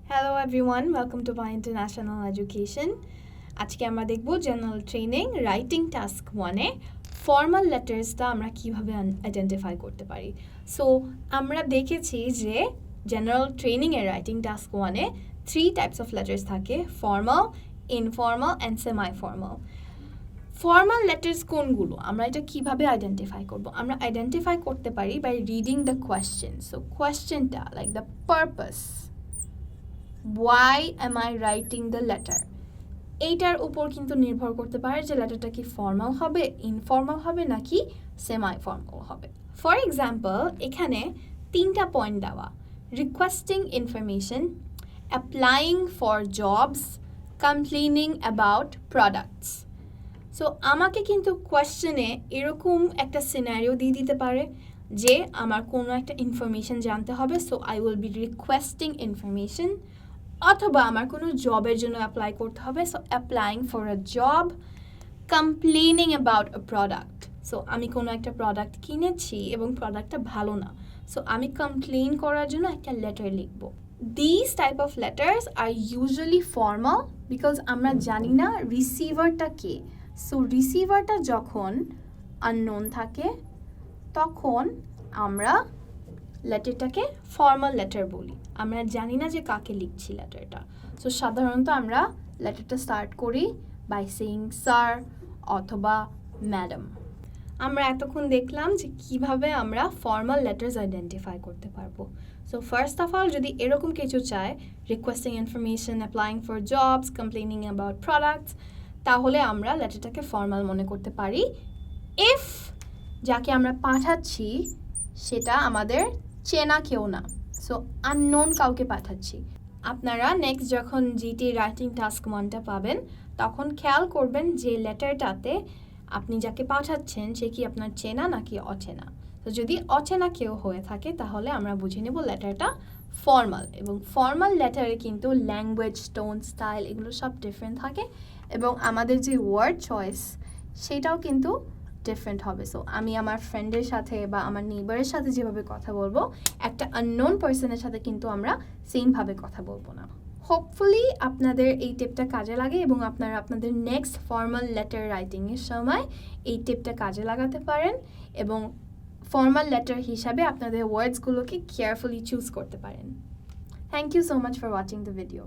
Hello everyone, welcome to my International Education. আজকে আমরা দেখব জেনারেল ট্রেনিং রাইটিং টাস্ক 1 এ ফর্মাল লেটার্সটা আমরা কিভাবে আইডেন্টিফাই করতে পারি। সো আমরা দেখেছি যে জেনারেল ট্রেনিং এর রাইটিং টাস্ক 1 এ 3 টাইপস অফ লেটার্স থাকে, formal, informal and semi formal. Formal letters কোনগুলো, আমরা এটা কিভাবে আইডেন্টিফাই করব? আমরা আইডেন্টিফাই করতে পারি by reading the question. So কোয়েশ্চেনটা like the purpose, why am I writing the letter, এইটার উপর কিন্তু নির্ভর করতে পারে যে লেটারটা কি ফর্মাল হবে, ইনফর্মাল হবে নাকি সেমি ফর্মাল হবে। ফর এক্সাম্পল এখানে 3টা পয়েন্ট দেওয়া, requesting information, applying for jobs, complaining about products. So আমাকে কিন্তু কোয়েশ্চেনে এরকম একটা সিনারিও দিয়ে দিতে পারে যে আমার কোনো একটা ইনফরমেশন জানতে হবে, so I will be requesting information, অথবা আমার কোনো জবের জন্য অ্যাপ্লাই করতে হবে, so applying for a job, complaining about a product. So আমি কোনো একটা প্রোডাক্ট কিনেছি এবং প্রোডাক্টটা ভালো না, সো আমি কমপ্লেন করার জন্য একটা লেটার লিখব। This type of letters are usually formal because আমরা জানি না রিসিভারটা কে। সো রিসিভারটা যখন আননোন থাকে তখন আমরা লেটারটাকে ফর্মাল লেটার বলি, আমরা জানি না যে কাকে লিখছি লেটারটা। সো সাধারণত আমরা লেটারটা স্টার্ট করি বাই সেইং স্যার অথবা ম্যাডাম। আমরা এতক্ষণ দেখলাম যে কিভাবে আমরা ফর্মাল লেটার্স আইডেন্টিফাই করতে পারবো। সো ফার্স্ট অফ অল যদি এরকম কিছু চায়, requesting information, applying for jobs, complaining about products, তাহলে আমরা লেটারটাকে ফর্মাল মনে করতে পারি ইফ যাকে আমরা পাঠাচ্ছি সেটা আমাদের চেনা কেউ না, সো আননোন কাউকে পাঠাচ্ছি। আপনারা নেক্সট যখন জিটি রাইটিং টাস্ক 1টা পাবেন তখন খেয়াল করবেন যে লেটারটাতে আপনি যাকে পাঠাচ্ছেন সে কি আপনার চেনা নাকি অচেনা। তো যদি অচেনা কেউ হয়ে থাকে তাহলে আমরা বুঝে নেব লেটারটা ফর্মাল। এবং ফর্মাল লেটারে কিন্তু ল্যাঙ্গুয়েজ, টোন, স্টাইল এগুলো সব ডিফারেন্ট থাকে এবং আমাদের যে ওয়ার্ড চয়েস সেটাও কিন্তু ডিফারেন্ট হবে। সো আমি আমার ফ্রেন্ডের সাথে বা আমার নেইবারের সাথে যেভাবে কথা বলবো, একটা আননোন পার্সনের সাথে কিন্তু আমরা সেমভাবে কথা বলবো না। হোপফুলি আপনাদের এই টিপটা কাজে লাগে এবং আপনারা আপনাদের নেক্সট ফর্মাল লেটার রাইটিংয়ের সময় এই টিপটা কাজে লাগাতে পারেন এবং ফর্মাল লেটার হিসাবে আপনাদের ওয়ার্ডসগুলোকে কেয়ারফুলি চুজ করতে পারেন। Thank you so much for watching the video.